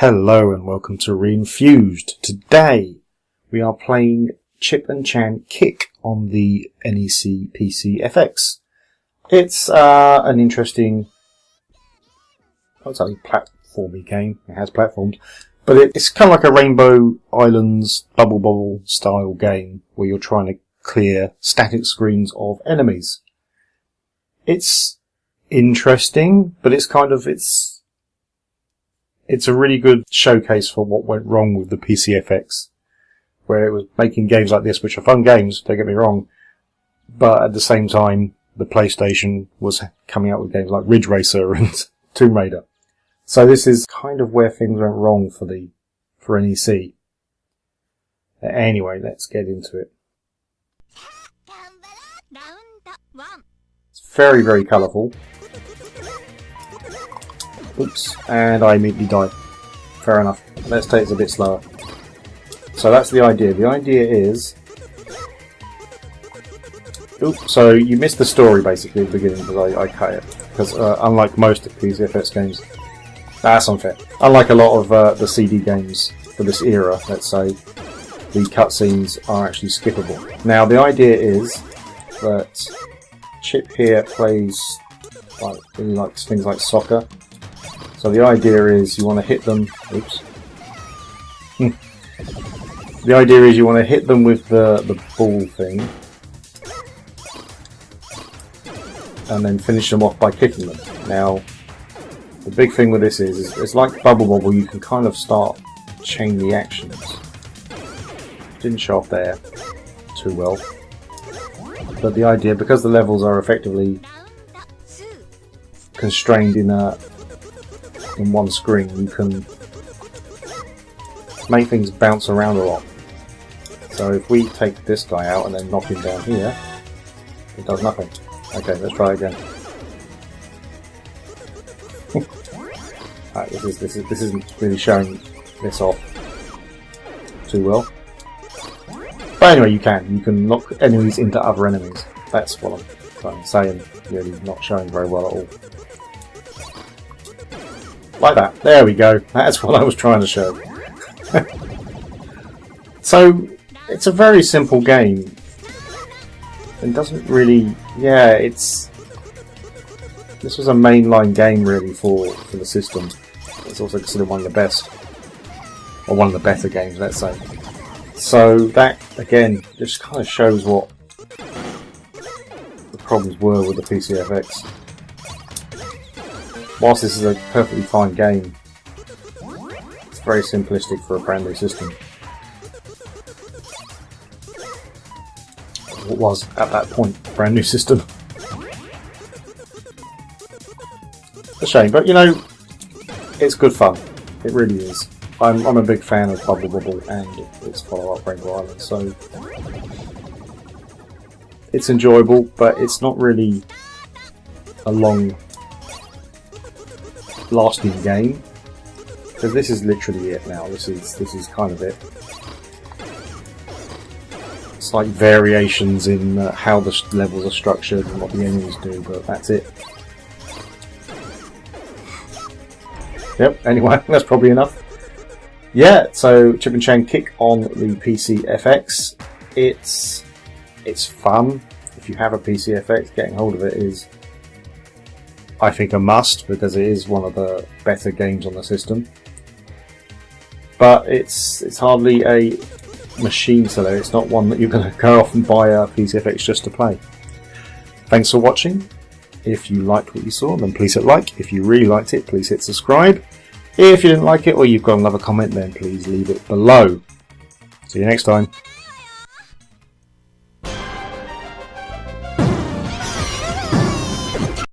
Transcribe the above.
Hello and welcome to Re-enthused. Today we are playing Chip and Chan Kick on the NEC PC FX. It's an interesting, I'd say, platformy game. It has platforms, but it's kind of like a Rainbow Islands bubble style game where you're trying to clear static screens of enemies. It's interesting, but it's a really good showcase for what went wrong with the PC FX, where it was making games like this, which are fun games, don't get me wrong, but at the same time, the PlayStation was coming out with games like Ridge Racer and Tomb Raider. So this is kind of where things went wrong for NEC. Anyway, let's get into it. It's very, very colourful. Oops, and I immediately died. Fair enough. Let's take it a bit slower. So that's the idea. The idea is... Oops, so you missed the story basically at the beginning because I cut it. Because unlike most of these FX games... That's unfair. Unlike a lot of the CD games for this era, let's say, the cutscenes are actually skippable. Now the idea is that Chip here plays really likes things like soccer. So the idea is you want to hit them. Oops. The idea is you want to hit them with the ball thing, and then finish them off by kicking them. Now, the big thing with this is it's like Bubble Bobble. You can kind of start chain the actions. Didn't show off there too well, but the idea, because the levels are effectively constrained in one screen, you can make things bounce around a lot. So if we take this guy out and then knock him down here, it does nothing. Okay, let's try again. Right, this isn't really showing this off too well. But anyway, you can knock enemies into other enemies. That's what I'm trying to say, and really not showing very well at all. Like that. There we go. That's what I was trying to show. So, it's a very simple game. It doesn't really... Yeah, this was a mainline game, really, for the system. It's also considered one of the best, or one of the better games, let's say. So, that, again, just kind of shows what the problems were with the PC FX. Whilst this is a perfectly fine game, it's very simplistic for a brand new system. What was, at that point, a brand new system. A shame, but you know, it's good fun. It really is. I'm a big fan of Bubble Bobble and its follow-up Rainbow Island, so it's enjoyable, but it's not really a long lasting game, because this is literally it now. This is kind of it. It's like variations in how the levels are structured and what the enemies do, but that's it. Yep, anyway, that's probably enough. Yeah, so Chip and Chan Kick on the PC FX. It's fun. If you have a PC FX, getting hold of it is, I think, a must, because it is one of the better games on the system. But it's hardly a machine seller. It's not one that you're going to go off and buy a PC FX just to play. Thanks for watching. If you liked what you saw, then please hit like. If you really liked it, please hit subscribe. If you didn't like it, or you've got another comment, then please leave it below. See you next time.